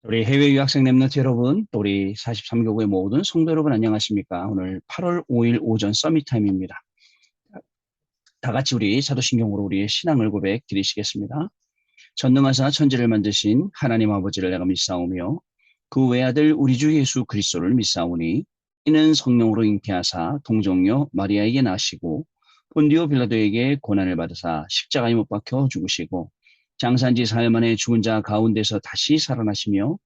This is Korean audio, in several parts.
우리 해외 유학생 랩런트 여러분, 또 우리 43개국의 모든 성도 여러분 안녕하십니까? 오늘 8월 5일 오전 서밋 타임입니다. 다 같이 우리 사도신경으로 우리의 신앙을 고백 드리시겠습니다. 전능하사 천지를 만드신 하나님 아버지를 내가 믿사오며 그 외아들 우리 주 예수 그리스도를 믿사오니 이는 성령으로 잉태하사 동정녀 마리아에게 나시고 본디오 빌라도에게 고난을 받으사 십자가에 못 박혀 죽으시고 장사한 지 사흘 만에 죽은 자 가운데서 다시 살아나시며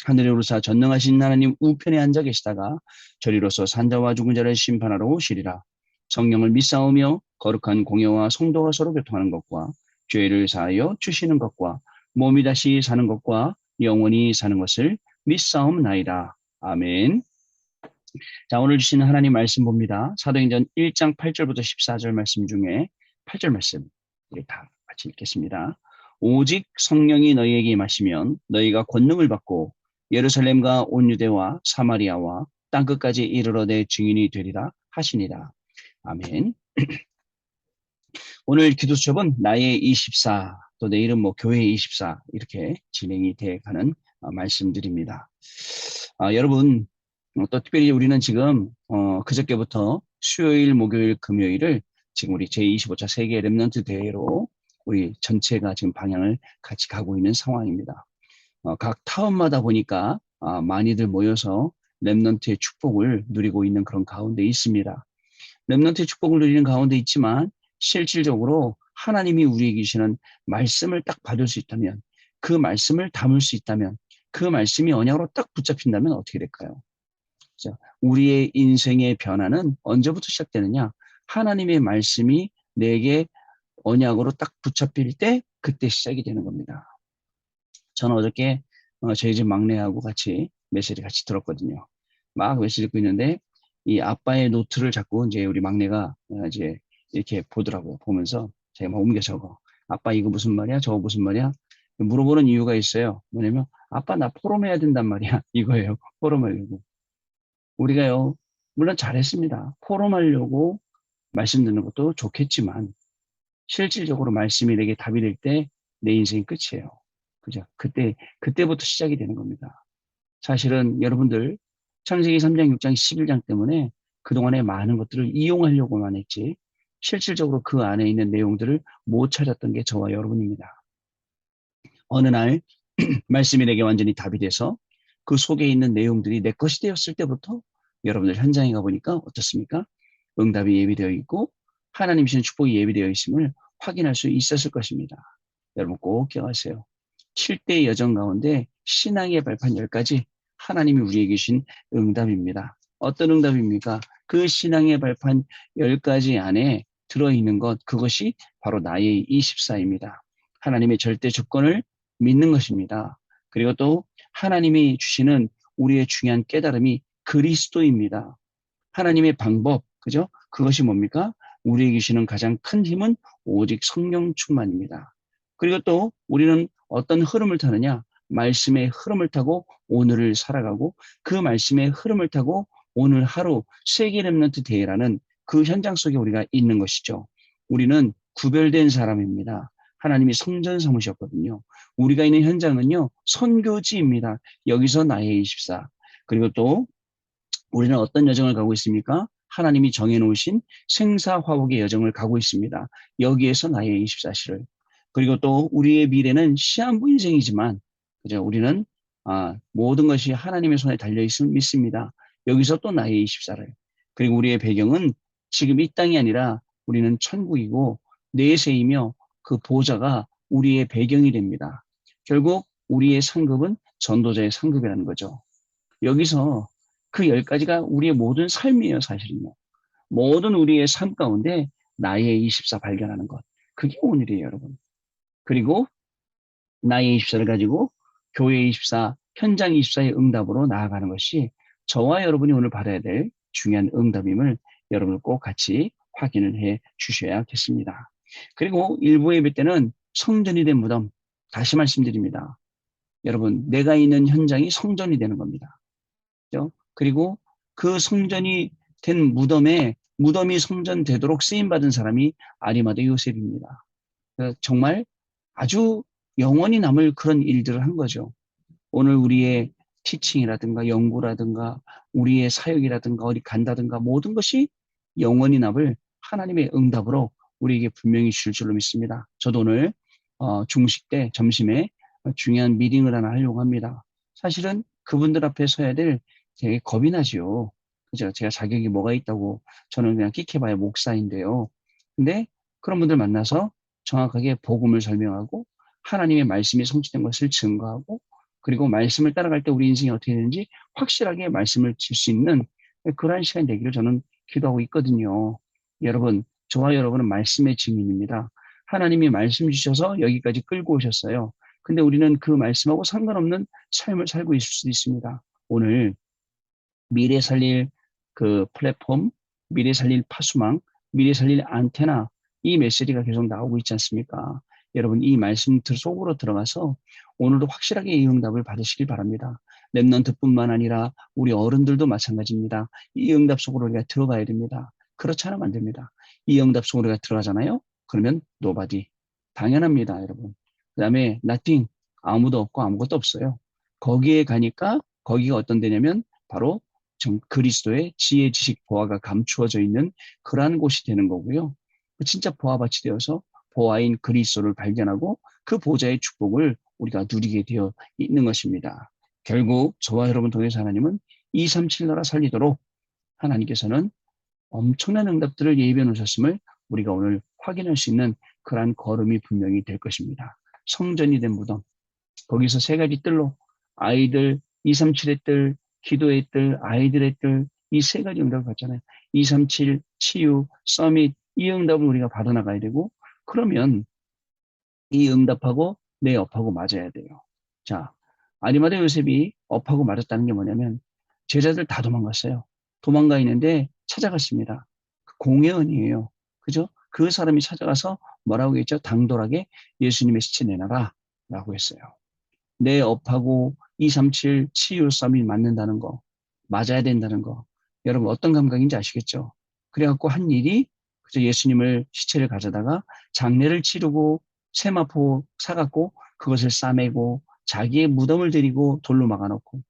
하늘에 오르사 전능하신 하나님 우편에 앉아 계시다가 저리로서 산자와 죽은 자를 심판하러 오시리라. 성령을 믿사오며 거룩한 공예와 성도가 서로 교통하는 것과 죄를 사하여 주시는 것과 몸이 다시 사는 것과 영원히 사는 것을 믿사옵나이다. 아멘. 자, 오늘 주신 하나님 말씀 봅니다. 사도행전 1장 8절부터 14절 말씀 중에 8절 말씀 우리 다 같이 읽겠습니다. 오직 성령이 너희에게 임하시면 너희가 권능을 받고 예루살렘과 온 유대와 사마리아와 땅끝까지 이르러 내 증인이 되리라 하시니라. 아멘. 오늘 기도 수첩은 나의 24, 또 내일은 교회의 24 이렇게 진행이 돼 가는 말씀드립니다. 여러분, 또 특별히 우리는 지금 그저께부터 수요일, 목요일, 금요일을 지금 우리 제25차 세계 랩런트 대회로 우리 전체가 지금 방향을 같이 가고 있는 상황입니다. 각 타운마다 보니까 많이들 모여서 랩런트의 축복을 누리고 있는 그런 가운데 있습니다. 랩런트의 축복을 누리는 가운데 있지만 실질적으로 하나님이 우리에게 주시는 말씀을 딱 받을 수 있다면, 그 말씀을 담을 수 있다면, 그 말씀이 언약으로 딱 붙잡힌다면 어떻게 될까요? 우리의 인생의 변화는 언제부터 시작되느냐? 하나님의 말씀이 내게 언약으로 딱 붙잡힐 때 그때 시작이 되는 겁니다. 저는 어저께 저희 집 막내하고 같이 메시지 같이 들었거든요. 막 메시지 듣고 있는데 이 아빠의 노트를 자꾸 이제 우리 막내가 이제 이렇게 보더라고요. 보면서 제가 막 옮겨 적어. 아빠 이거 무슨 말이야? 저거 무슨 말이야? 물어보는 이유가 있어요. 뭐냐면 아빠 나 포럼해야 된단 말이야. 이거예요. 포럼하려고. 우리가요. 물론 잘했습니다. 포럼하려고 말씀 듣는 것도 좋겠지만 실질적으로 말씀이 내게 답이 될 때 내 인생이 끝이에요. 그죠? 그때부터 시작이 되는 겁니다. 사실은 여러분들 창세기 3장, 6장, 11장 때문에 그동안의 많은 것들을 이용하려고만 했지 실질적으로 그 안에 있는 내용들을 못 찾았던 게 저와 여러분입니다. 어느 날 말씀이 내게 완전히 답이 돼서 그 속에 있는 내용들이 내 것이 되었을 때부터 여러분들 현장에 가보니까 어떻습니까? 응답이 예비되어 있고 하나님 주신 축복이 예비되어 있음을 확인할 수 있었을 것입니다. 여러분 꼭 기억하세요. 7대의 여정 가운데 신앙의 발판 10가지 하나님이 우리에게 주신 응답입니다. 어떤 응답입니까? 그 신앙의 발판 10가지 안에 들어있는 것, 그것이 바로 나의 24입니다. 하나님의 절대 주권을 믿는 것입니다. 그리고 또 하나님이 주시는 우리의 중요한 깨달음이 그리스도입니다. 하나님의 방법, 그죠? 그것이 뭡니까? 우리에게 주시는 가장 큰 힘은 오직 성령 충만입니다. 그리고 또 우리는 어떤 흐름을 타느냐? 말씀의 흐름을 타고 오늘을 살아가고 그 말씀의 흐름을 타고 오늘 하루 세계 랩런트 대회라는 그 현장 속에 우리가 있는 것이죠. 우리는 구별된 사람입니다. 하나님이 성전 삼으셨거든요. 우리가 있는 현장은요, 선교지입니다. 여기서 나의 24. 그리고 또 우리는 어떤 여정을 가고 있습니까? 하나님이 정해놓으신 생사화복의 여정을 가고 있습니다. 여기에서 나의 24시를. 그리고 또 우리의 미래는 시한부 인생이지만, 그죠? 우리는 모든 것이 하나님의 손에 달려있음을 믿습니다. 여기서 또 나의 24를. 그리고 우리의 배경은 지금 이 땅이 아니라 우리는 천국이고 내세이며 그 보좌가 우리의 배경이 됩니다. 결국 우리의 상급은 전도자의 상급이라는 거죠. 여기서 그 10가지가 우리의 모든 삶이에요, 사실은요. 모든 우리의 삶 가운데 나의 24 발견하는 것. 그게 오늘이에요, 여러분. 그리고 나의 24를 가지고 교회 24, 현장 24의 응답으로 나아가는 것이 저와 여러분이 오늘 받아야 될 중요한 응답임을 여러분 꼭 같이 확인을 해 주셔야겠습니다. 그리고 일부 예배 때는 성전이 된 무덤, 다시 말씀드립니다. 여러분, 내가 있는 현장이 성전이 되는 겁니다. 그리고 그 성전이 된 무덤이 성전 되도록 쓰임받은 사람이 아리마다 요셉입니다. 정말 아주 영원히 남을 그런 일들을 한 거죠. 오늘 우리의 티칭이라든가 연구라든가 우리의 사역이라든가 어디 간다든가 모든 것이 영원히 남을 하나님의 응답으로 우리에게 분명히 주실 줄로 믿습니다. 저도 오늘 중식 때 점심에 중요한 미팅을 하나 하려고 합니다. 사실은 그분들 앞에 서야 될 되게 겁이 나지요. 그죠? 제가 자격이 뭐가 있다고 저는 그냥 끽해봐야 목사인데요. 근데 그런 분들 만나서 정확하게 복음을 설명하고 하나님의 말씀이 성취된 것을 증거하고 그리고 말씀을 따라갈 때 우리 인생이 어떻게 되는지 확실하게 말씀을 줄 수 있는 그러한 시간이 되기를 저는 기도하고 있거든요. 여러분, 저와 여러분은 말씀의 증인입니다. 하나님이 말씀 주셔서 여기까지 끌고 오셨어요. 근데 우리는 그 말씀하고 상관없는 삶을 살고 있을 수도 있습니다. 오늘 미래 살릴 그 플랫폼, 미래 살릴 파수망, 미래 살릴 안테나 이 메시지가 계속 나오고 있지 않습니까? 여러분 이 말씀 속으로 들어가서 오늘도 확실하게 이 응답을 받으시길 바랍니다. 랩넌트뿐만 아니라 우리 어른들도 마찬가지입니다. 이 응답 속으로 우리가 들어가야 됩니다. 그렇지 않으면 안 됩니다. 이 응답 속으로 우리가 들어가잖아요. 그러면 nobody. 당연합니다, 여러분. 그 다음에 nothing. 아무도 없고 아무것도 없어요. 거기에 가니까 거기가 어떤 데냐면 바로 그리스도의 지혜, 지식, 보화가 감추어져 있는 그러한 곳이 되는 거고요. 진짜 보화밭이 되어서 보화인 그리스도를 발견하고 그 보좌의 축복을 우리가 누리게 되어 있는 것입니다. 결국 저와 여러분 통해서 하나님은 237 나라 살리도록 하나님께서는 엄청난 응답들을 예비해 놓으셨음을 우리가 오늘 확인할 수 있는 그러한 걸음이 분명히 될 것입니다. 성전이 된 무덤, 거기서 세 가지 뜰로 아이들, 237의 뜰, 기도의 뜰, 아이들의 뜰, 이 세 가지 응답을 받잖아요. 237, 치유, 서밋, 이 응답을 우리가 받아나가야 되고, 그러면 이 응답하고 내 업하고 맞아야 돼요. 자, 아리마대 요셉이 업하고 맞았다는 게 뭐냐면, 제자들 다 도망갔어요. 도망가 있는데 찾아갔습니다. 공회원이에요. 그죠? 그 사람이 찾아가서 뭐라고 했죠? 당돌하게 예수님의 시체 내놔라. 라고 했어요. 내 업하고 237 치유 썸이 맞는다는 거, 맞아야 된다는 거. 여러분 어떤 감각인지 아시겠죠? 그래갖고 한 일이 그저 예수님을 시체를 가져다가 장례를 치르고 세마포 사갖고 그것을 싸매고 자기의 무덤을 들이고 돌로 막아놓고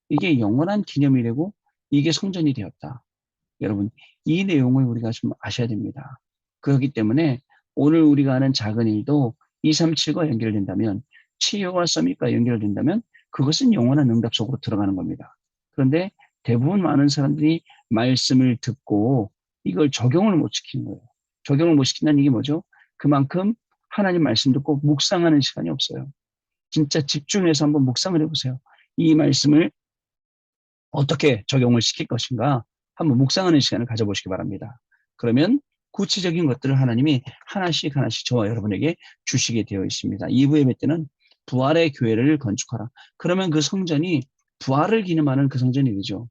이게 영원한 기념이 되고 이게 성전이 되었다. 여러분 이 내용을 우리가 좀 아셔야 됩니다. 그렇기 때문에 오늘 우리가 하는 작은 일도 237과 연결된다면 치유와 서밋과 연결된다면 그것은 영원한 응답 속으로 들어가는 겁니다. 그런데 대부분 많은 사람들이 말씀을 듣고 이걸 적용을 못 시키는 거예요. 적용을 못 시킨다는 이게 뭐죠? 그만큼 하나님 말씀 듣고 묵상하는 시간이 없어요. 진짜 집중해서 한번 묵상을 해보세요. 이 말씀을 어떻게 적용을 시킬 것인가 한번 묵상하는 시간을 가져보시기 바랍니다. 그러면 구체적인 것들을 하나님이 하나씩 하나씩 저와 여러분에게 주시게 되어 있습니다. 2부 예배 때는 부활의 교회를 건축하라. 그러면 그 성전이 부활을 기념하는 그 성전이 되죠.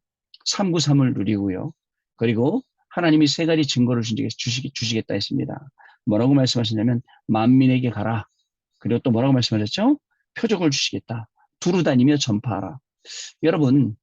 393을 누리고요. 그리고 하나님이 세 가지 증거를 주시겠다 했습니다. 뭐라고 말씀하셨냐면 만민에게 가라. 그리고 또 뭐라고 말씀하셨죠? 표적을 주시겠다. 두루 다니며 전파하라. 여러분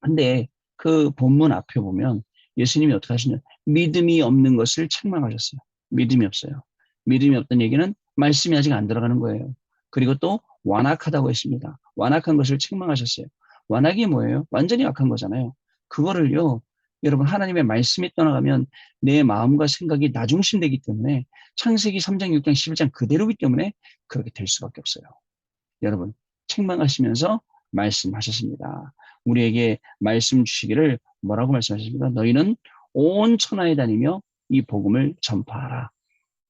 근데 그 본문 앞에 보면 예수님이 어떻게 하시냐. 믿음이 없는 것을 책망하셨어요. 믿음이 없어요. 믿음이 없다는 얘기는 말씀이 아직 안 들어가는 거예요. 그리고 또 완악하다고 했습니다. 완악한 것을 책망하셨어요. 완악이 뭐예요? 완전히 악한 거잖아요. 그거를요, 여러분 하나님의 말씀이 떠나가면 내 마음과 생각이 나중심되기 때문에 창세기 3장, 6장, 11장 그대로이기 때문에 그렇게 될 수밖에 없어요. 여러분 책망하시면서 말씀하셨습니다. 우리에게 말씀 주시기를 뭐라고 말씀하셨습니까? 너희는 온 천하에 다니며 이 복음을 전파하라.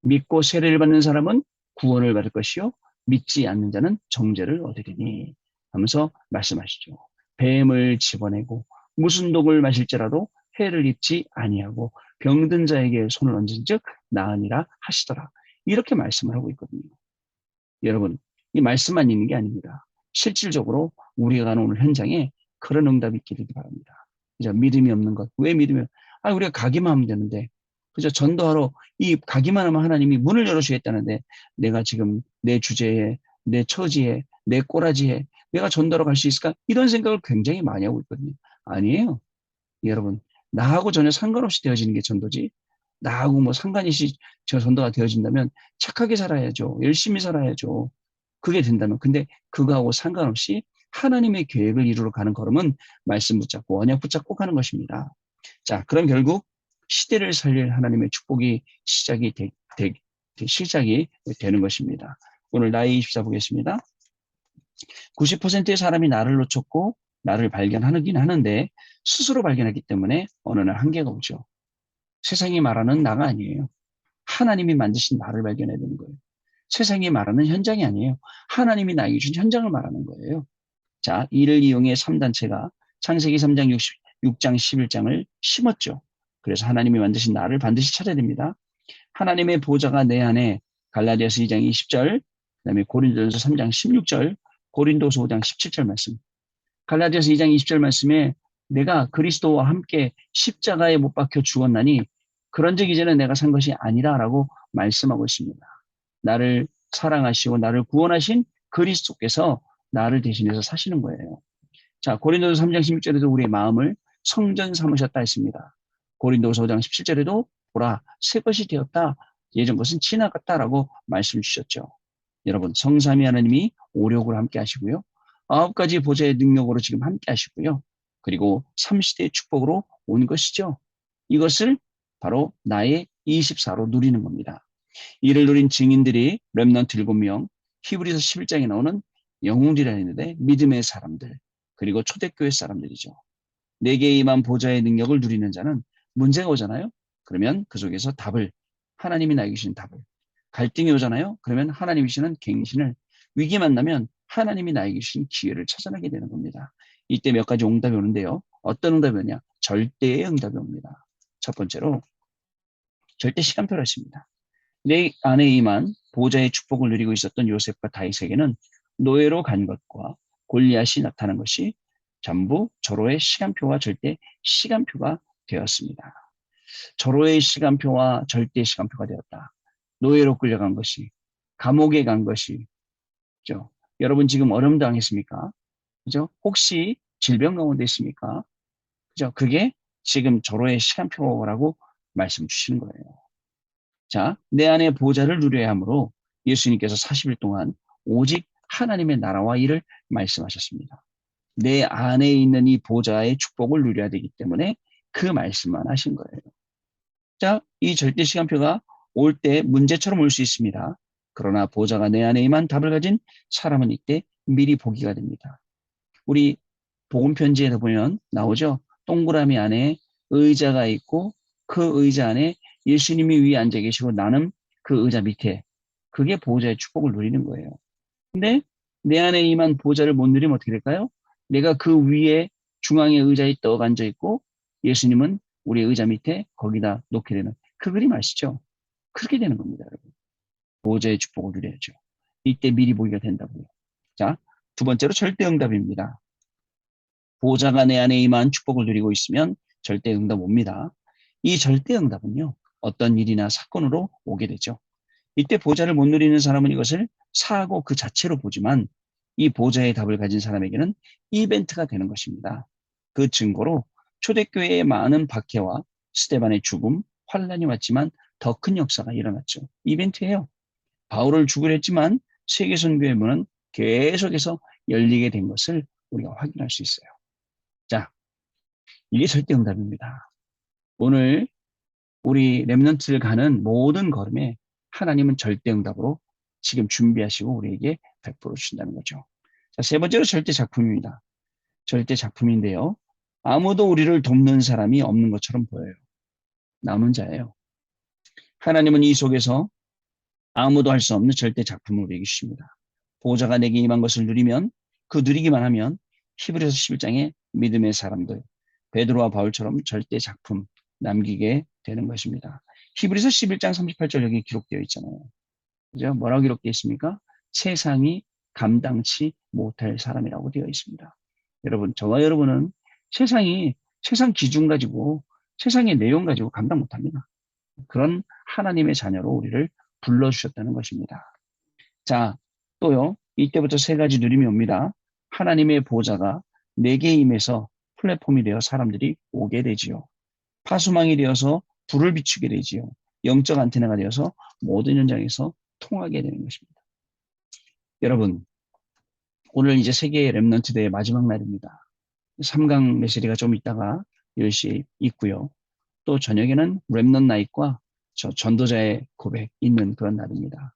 믿고 세례를 받는 사람은 구원을 받을 것이요 믿지 않는 자는 정죄를 얻으리니 하면서 말씀하시죠. 뱀을 집어내고 무슨 독을 마실지라도 해를 입지 아니하고 병든 자에게 손을 얹은즉 나으니라 하시더라. 이렇게 말씀을 하고 있거든요. 여러분 이 말씀만 있는 게 아닙니다. 실질적으로 우리가 가는 오늘 현장에 그런 응답이 있기를 바랍니다. 그죠? 믿음이 없는 것. 왜 믿음이? 우리가 가기만 하면 되는데. 그죠? 전도하러 이 가기만 하면 하나님이 문을 열어주겠다는데 내가 지금 내 주제에, 내 처지에, 내 꼬라지에 내가 전도하러 갈 수 있을까? 이런 생각을 굉장히 많이 하고 있거든요. 아니에요. 여러분, 나하고 전혀 상관없이 되어지는 게 전도지. 나하고 뭐 상관이 저 전도가 되어진다면 착하게 살아야죠. 열심히 살아야죠. 그게 된다면, 근데 그거하고 상관없이 하나님의 계획을 이루러 가는 걸음은 말씀 붙잡고 언약 붙잡고 가는 것입니다. 자, 그럼 결국 시대를 살릴 하나님의 축복이 시작이 되는 것입니다. 오늘 나의 24 보겠습니다. 90%의 사람이 나를 놓쳤고 나를 발견하긴 하는데 스스로 발견하기 때문에 어느 날 한계가 오죠. 세상이 말하는 나가 아니에요. 하나님이 만드신 나를 발견해야 되는 거예요. 세상이 말하는 현장이 아니에요. 하나님이 나에게 준 현장을 말하는 거예요. 자, 이를 이용해 3단체가 창세기 3장 6장 11장을 심었죠. 그래서 하나님이 만드신 나를 반드시 찾아야 됩니다. 하나님의 보좌가 내 안에 갈라디아서 2장 20절, 그다음에 고린도전서 3장 16절, 고린도서 5장 17절 말씀. 갈라디아서 2장 20절 말씀에 내가 그리스도와 함께 십자가에 못 박혀 죽었나니 그런 적 이제는 내가 산 것이 아니라라고 말씀하고 있습니다. 나를 사랑하시고 나를 구원하신 그리스도께서 나를 대신해서 사시는 거예요. 자, 고린도서 3장 16절에도 우리의 마음을 성전 삼으셨다 했습니다. 고린도서 5장 17절에도 보라 새 것이 되었다. 예전 것은 지나갔다라고 말씀 주셨죠. 여러분 성삼위 하나님이 오력으로 함께 하시고요. 9가지 보좌의 능력으로 지금 함께 하시고요. 그리고 3시대의 축복으로 온 것이죠. 이것을 바로 나의 24로 누리는 겁니다. 이를 누린 증인들이 렘넌트 7명, 히브리서 11장에 나오는 영웅들이라 했는데 믿음의 사람들, 그리고 초대교회 사람들이죠. 내게 임한 보좌의 능력을 누리는 자는 문제가 오잖아요. 그러면 그 속에서 답을, 하나님이 나에게 주신 답을, 갈등이 오잖아요. 그러면 하나님이 주시는 갱신을, 위기 만나면 하나님이 나에게 주신 기회를 찾아내게 되는 겁니다. 이때 몇 가지 응답이 오는데요. 어떤 응답이 오냐? 절대의 응답이 옵니다. 첫 번째로 절대 시간표를 하십니다. 내 안에 임한 보좌의 축복을 누리고 있었던 요셉과 다윗에게는 노예로 간 것과 골리앗이 나타난 것이 전부 절호의 시간표와 절대 시간표가 되었습니다. 절호의 시간표와 절대 시간표가 되었다. 노예로 끌려간 것이, 감옥에 간 것이, 그죠? 여러분 지금 어려움 당했습니까? 그죠? 혹시 질병 가운데 있습니까? 그죠? 그게 지금 절호의 시간표라고 말씀 주시는 거예요. 자, 내 안에 보좌를 누려야 하므로 예수님께서 40일 동안 오직 하나님의 나라와 일을 말씀하셨습니다. 내 안에 있는 이 보좌의 축복을 누려야 되기 때문에 그 말씀만 하신 거예요. 자, 이 절대 시간표가 올 때 문제처럼 올 수 있습니다. 그러나 보좌가 내 안에 임한 답을 가진 사람은 이때 미리 보기가 됩니다. 우리 복음 편지에도 보면 나오죠. 동그라미 안에 의자가 있고 그 의자 안에 예수님이 위에 앉아 계시고 나는 그 의자 밑에, 그게 보좌의 축복을 누리는 거예요. 근데 내 안에 임한 보좌를 못 누리면 어떻게 될까요? 내가 그 위에 중앙의 의자에 떡 앉아 있고 예수님은 우리 의자 밑에 거기다 놓게 되는 그 그림 아시죠? 그렇게 되는 겁니다, 여러분. 보좌의 축복을 누려야죠. 이때 미리 보기가 된다고요. 자, 두 번째로 절대응답입니다. 보좌가 내 안에 임한 축복을 누리고 있으면 절대응답 옵니다. 이 절대응답은요, 어떤 일이나 사건으로 오게 되죠. 이때 보좌를 못 누리는 사람은 이것을 사고 그 자체로 보지만 이 보좌의 답을 가진 사람에게는 이벤트가 되는 것입니다. 그 증거로 초대교회의 많은 박해와 스데반의 죽음, 환란이 왔지만 더 큰 역사가 일어났죠. 이벤트예요. 바울을 죽으려 했지만 세계선교의 문은 계속해서 열리게 된 것을 우리가 확인할 수 있어요. 자, 이게 절대응답입니다. 오늘 우리 렘넌트를 가는 모든 걸음에 하나님은 절대응답으로 지금 준비하시고 우리에게 베풀어 주신다는 거죠. 자, 세 번째로 절대작품입니다. 절대작품인데요. 아무도 우리를 돕는 사람이 없는 것처럼 보여요. 남은 자예요. 하나님은 이 속에서 아무도 할 수 없는 절대작품을 우리에게 주십니다. 보호자가 내게 임한 것을 누리면, 그 누리기만 하면 히브리서 11장의 믿음의 사람들, 베드로와 바울처럼 절대작품 남기게 되는 것입니다. 히브리서 11장 38절 여기 기록되어 있잖아요. 그죠? 뭐라고 기록되어 있습니까? 세상이 감당치 못할 사람이라고 되어 있습니다. 여러분, 저와 여러분은 세상 기준 가지고, 세상의 내용 가지고 감당 못합니다. 그런 하나님의 자녀로 우리를 불러주셨다는 것입니다. 자, 또요, 이때부터 세 가지 누림이 옵니다. 하나님의 보좌가 내게 임해서 플랫폼이 되어 사람들이 오게 되지요. 파수망이 되어서 불을 비추게 되지요. 영적 안테나가 되어서 모든 현장에서 통하게 되는 것입니다. 여러분, 오늘 이제 세계 렘넌트 대회 마지막 날입니다. 3강 메시지가 좀 있다가 10시 있고요. 또 저녁에는 렘넌 나잇과 전도자의 고백 있는 그런 날입니다.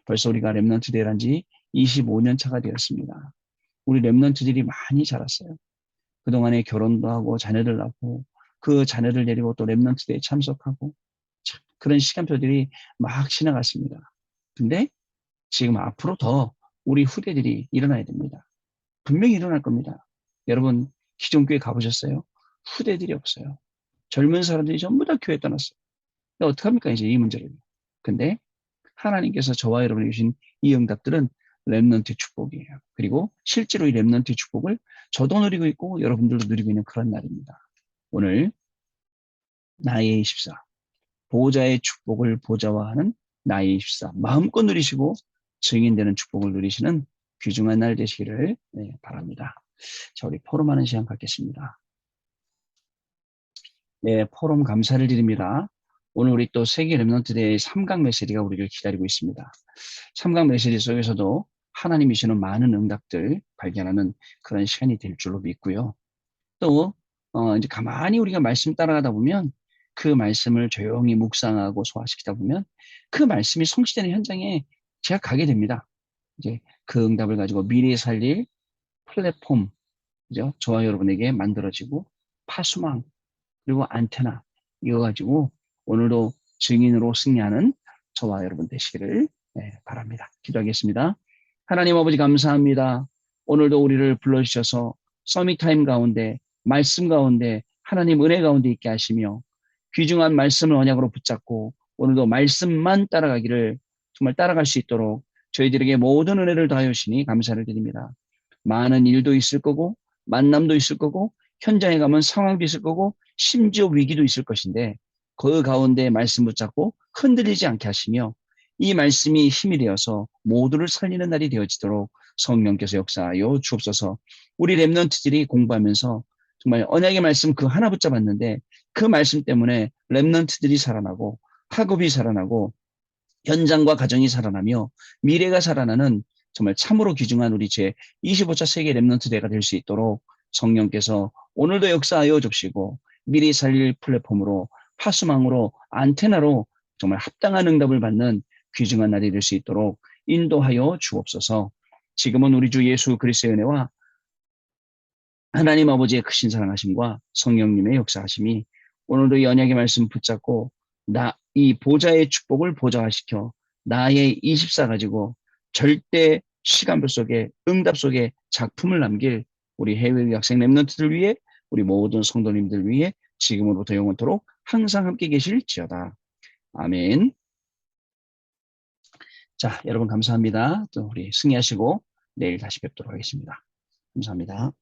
벌써 우리가 렘넌트 대회한 지 25년 차가 되었습니다. 우리 렘넌트들이 많이 자랐어요. 그동안에 결혼도 하고 자녀들 낳고 그 자녀들 데리고 또 렘넌트 대회에 참석하고 그런 시간표들이 막 지나갔습니다. 근데 지금 앞으로 더 우리 후대들이 일어나야 됩니다. 분명히 일어날 겁니다. 여러분, 기존교회 가보셨어요? 후대들이 없어요. 젊은 사람들이 전부 다 교회 떠났어요. 근데 어떡합니까, 이제 이 문제를. 근데 하나님께서 저와 여러분이 주신 이 응답들은 렘넌트의 축복이에요. 그리고 실제로 이 렘넌트의 축복을 저도 누리고 있고 여러분들도 누리고 있는 그런 날입니다. 오늘 나의 24, 보호자의 축복을 보좌화하는 나의 24, 마음껏 누리시고 증인되는 축복을 누리시는 귀중한 날 되시기를 바랍니다. 자, 우리 포럼하는 시간 갖겠습니다. 네, 포럼 감사를 드립니다. 오늘 우리 또 세계 렘넌트 대회 3강 메시지가 우리를 기다리고 있습니다. 3강 메시지 속에서도 하나님이 주시는 많은 응답들 발견하는 그런 시간이 될 줄로 믿고요. 또 이제 가만히 우리가 말씀 따라가다 보면 그 말씀을 조용히 묵상하고 소화시키다 보면 그 말씀이 성취되는 현장에 제가 가게 됩니다. 이제 그 응답을 가지고 미래에 살릴 플랫폼, 그죠? 저와 여러분에게 만들어지고 파수망 그리고 안테나 이거 가지고 오늘도 증인으로 승리하는 저와 여러분 되시기를 바랍니다. 기도하겠습니다. 하나님 아버지 감사합니다. 오늘도 우리를 불러주셔서 서밋타임 가운데 말씀 가운데 하나님 은혜 가운데 있게 하시며 귀중한 말씀을 언약으로 붙잡고 오늘도 말씀만 따라가기를 정말 따라갈 수 있도록 저희들에게 모든 은혜를 더하여 주시니 감사를 드립니다. 많은 일도 있을 거고 만남도 있을 거고 현장에 가면 상황도 있을 거고 심지어 위기도 있을 것인데 그 가운데 말씀 붙잡고 흔들리지 않게 하시며 이 말씀이 힘이 되어서 모두를 살리는 날이 되어지도록 성령께서 역사하여 주옵소서. 우리 렘넌트들이 공부하면서 정말 언약의 말씀 그 하나 붙잡았는데 그 말씀 때문에 렘넌트들이 살아나고 학업이 살아나고 현장과 가정이 살아나며 미래가 살아나는 정말 참으로 귀중한 우리 제 25차 세계 렘넌트 대회가 될 수 있도록 성령께서 오늘도 역사하여 주시고 미리 살릴 플랫폼으로 파수망으로 안테나로 정말 합당한 응답을 받는 귀중한 날이 될 수 있도록 인도하여 주옵소서. 지금은 우리 주 예수 그리스도의 은혜와 하나님 아버지의 크신 사랑하심과 성령님의 역사하심이 오늘도 이 언약의 말씀 붙잡고 이 보좌의 축복을 보좌화시켜 나의 24 가지고 절대 시간표 속에 응답 속에 작품을 남길 우리 해외 학생 렘넌트들 위해 우리 모든 성도님들 위해 지금으로부터 영원토록 항상 함께 계실지어다. 아멘. 자, 여러분 감사합니다. 또 우리 승리하시고 내일 다시 뵙도록 하겠습니다. 감사합니다.